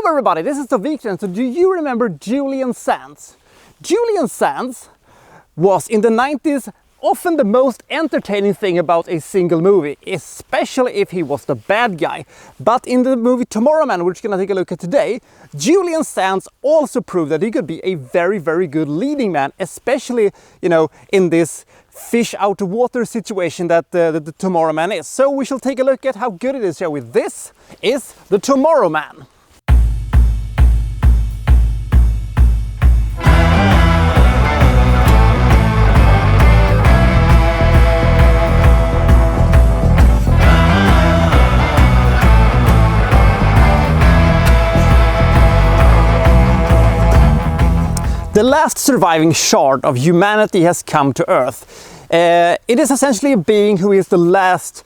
Hello everybody, this is Wikstrand. So do you remember Julian Sands? Julian Sands was in the 90s often the most entertaining thing about a single movie, especially if he was the bad guy. But in the movie Tomorrow Man, which we're gonna take a look at today, Julian Sands also proved that he could be a very, very good leading man, especially, you know, in this fish out of water situation that the Tomorrow Man is. So we shall take a look at how good it is, shall we? This is the Tomorrow Man. The last surviving shard of humanity has come to Earth. It is essentially a being who is the last,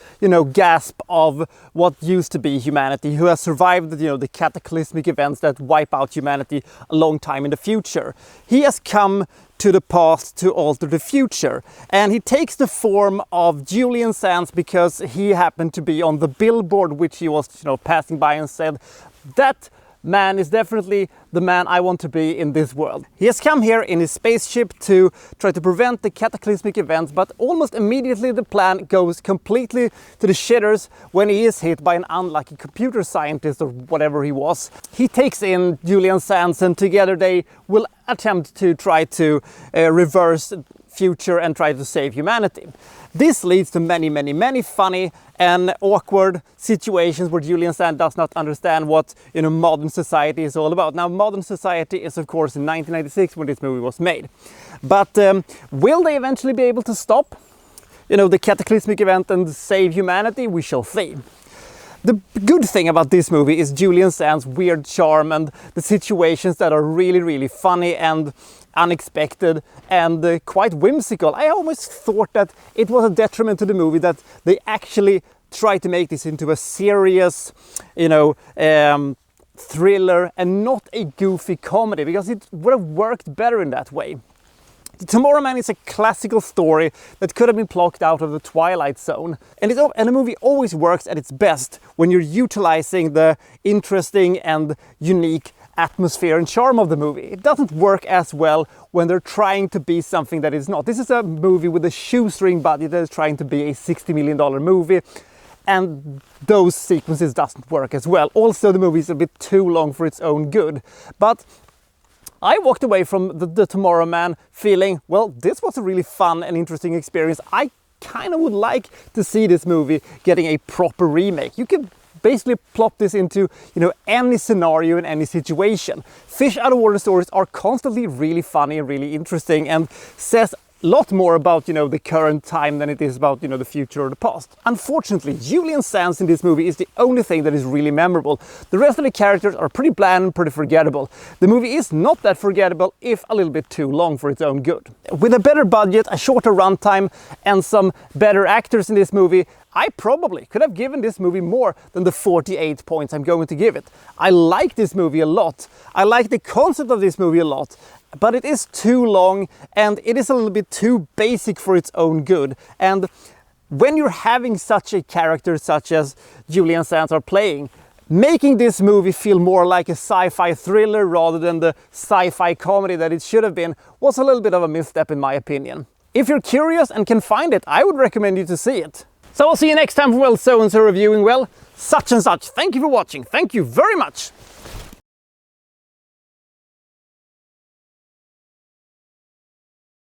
gasp of what used to be humanity, who has survived, the cataclysmic events that wipe out humanity a long time in the future. He has come to the past to alter the future, and he takes the form of Julian Sands because he happened to be on the billboard which he was, passing by, and said, "That man is definitely the man I want to be in this world." He has come here in his spaceship to try to prevent the cataclysmic events, but almost immediately the plan goes completely to the shitters when he is hit by an unlucky computer scientist or whatever he was. He takes in Julian Sands, and together they will attempt to try to reverse future and try to save humanity. This leads to many funny and awkward situations where Julian Sands does not understand what modern society is all about. Now, modern society is of course in 1996 when this movie was made, but will they eventually be able to stop the cataclysmic event and save humanity? We shall see. The good thing about this movie is Julian Sands' weird charm and the situations that are really funny and unexpected and quite whimsical. I almost thought that it was a detriment to the movie that they actually tried to make this into a serious, thriller and not a goofy comedy, because it would have worked better in that way. The Tomorrow Man is a classical story that could have been plucked out of the Twilight Zone. And a movie always works at its best when you're utilizing the interesting and unique atmosphere and charm of the movie. It doesn't work as well when they're trying to be something that is not. This is a movie with a shoestring budget that is trying to be a $60 million movie, and those sequences doesn't work as well. Also, the movie is a bit too long for its own good. But I walked away from the Tomorrow Man feeling, well, this was a really fun and interesting experience. I kind of would like to see this movie getting a proper remake. You could basically plop this into any scenario in any situation. Fish out of water stories are constantly really funny and really interesting, and says a lot more about the current time than it is about the future or the past. Unfortunately, Julian Sands in this movie is the only thing that is really memorable. The rest of the characters are pretty bland and pretty forgettable. The movie is not that forgettable, if a little bit too long for its own good. With a better budget, a shorter runtime, and some better actors in this movie, I probably could have given this movie more than the 48 points I'm going to give it. I like this movie a lot. I like the concept of this movie a lot, but it is too long and it is a little bit too basic for its own good. And when you're having such a character such as Julian Sands are playing, making this movie feel more like a sci-fi thriller rather than the sci-fi comedy that it should have been was a little bit of a misstep in my opinion. If you're curious and can find it, I would recommend you to see it. So I'll see you next time for so-and-so reviewing, such and such. Thank you for watching. Thank you very much.